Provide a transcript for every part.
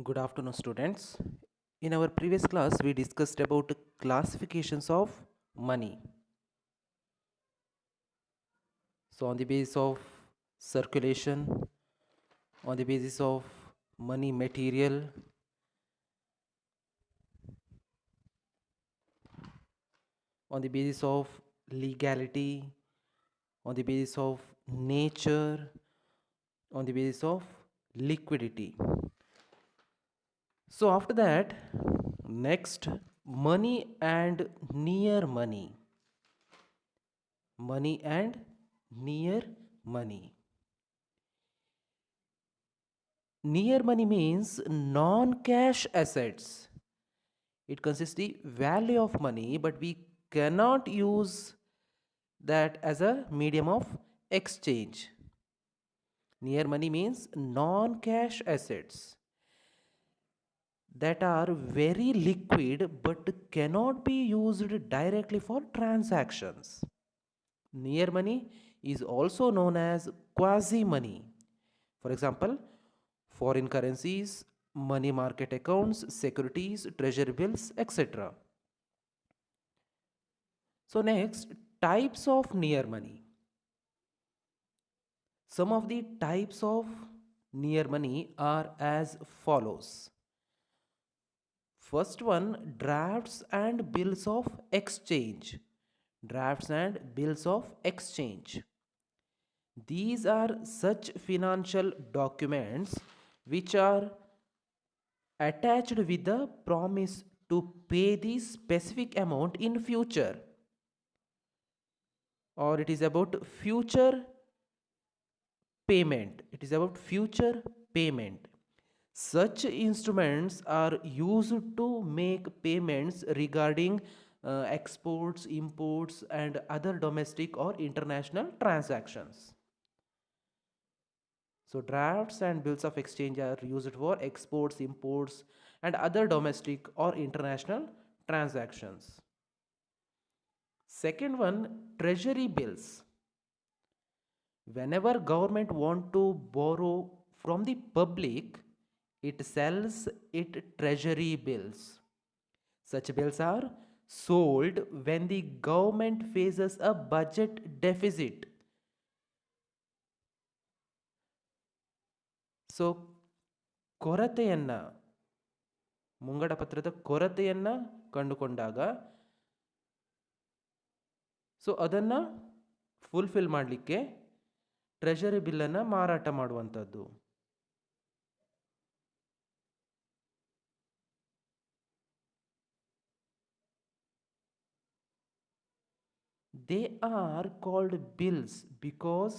Good afternoon, students. In our previous class, we discussed about classifications of money. So, on the basis of circulation, on the basis of money material, on the basis of legality, on the basis of nature, on the basis of liquidity. So, after that, next, money and near money. Money and near money. Near money means non-cash assets. It consists the value of money, but we cannot use that as a medium of exchange. Near money means non-cash assets that are very liquid but cannot be used directly for transactions. Near money is also known as quasi money. For example, foreign currencies, money market accounts, securities, treasury bills, etc. So, next, types of near money. Some of the types of near money are as follows. First one, drafts and bills of exchange. Drafts and bills of exchange. These are such financial documents which are attached with the promise to pay the specific amount in future, or it is about future payment. It is about future payment. Such instruments are used to make payments regarding exports, imports, and other domestic or international transactions. So, drafts and bills of exchange are used for exports, imports, and other domestic or international transactions. Second one, treasury bills. Whenever government want to borrow from the public, it sells it treasury bills. Such bills are sold when the government faces a budget deficit. So ಕೊರತೆಯನ್ನು ಮುಂಗಡ ಪತ್ರದ ಕೊರತೆಯನ್ನು ಕಂಡುಕೊಂಡಾಗ so ಅದನ್ನು fulfil ಮಾಡಲಿಕ್ಕೆ treasury ಬಿಲ್ಲನ್ನು ಮಾರಾಟ ಮಾಡುವಂಥದ್ದು. They are called bills because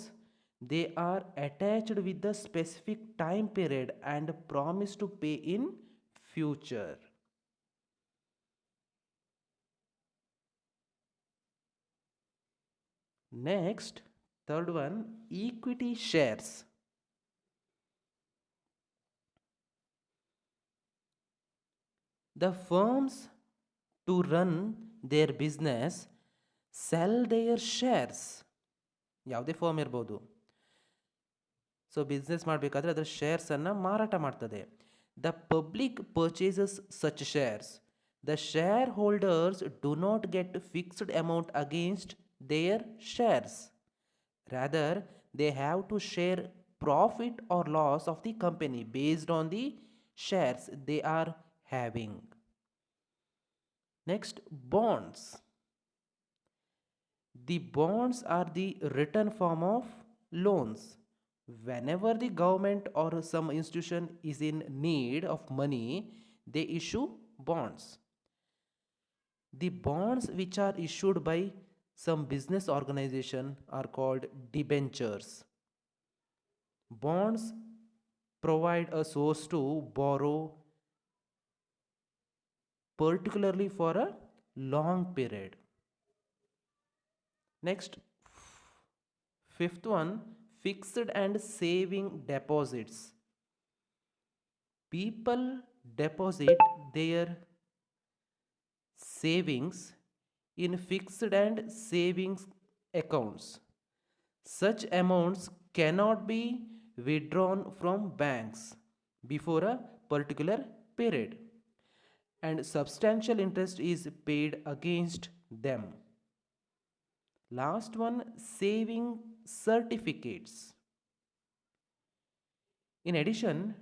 they are attached with the specific time period and promise to pay in future. Next, third one, equity shares. The firms to run their business sell their shares. ಯಾವುದೇ firm ಇರ್ಬೋದು. So business ಮಾಡಬೇಕಾದ್ರೆ ಅದರ ಶೇರ್ಸನ್ನು ಮಾರಾಟ ಮಾಡ್ತದೆ. The public purchases such shares. The share holders do not get fixed amount against their shares. Rather, they have to share profit or loss of the company based on the shares they are having. Next, bonds. The bonds are the written form of loans. Whenever the government or some institution is in need of money, they issue bonds. The bonds which are issued by some business organization are called debentures. Bonds provide a source to borrow, particularly for a long period. Next, fifth one, fixed and saving deposits. People deposit their savings in fixed and savings accounts. Such amounts cannot be withdrawn from banks. before a particular period, and substantial interest is paid against them. Last one, saving certificates. In addition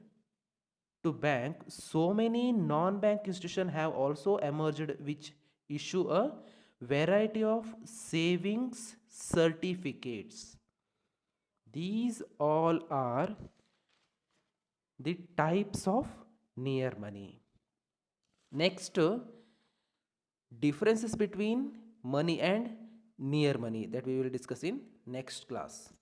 to bank, so many non-bank institutions have also emerged which issue a variety of savings certificates. These all are the types of near money. Next, differences between money and near money that we will discuss in next class.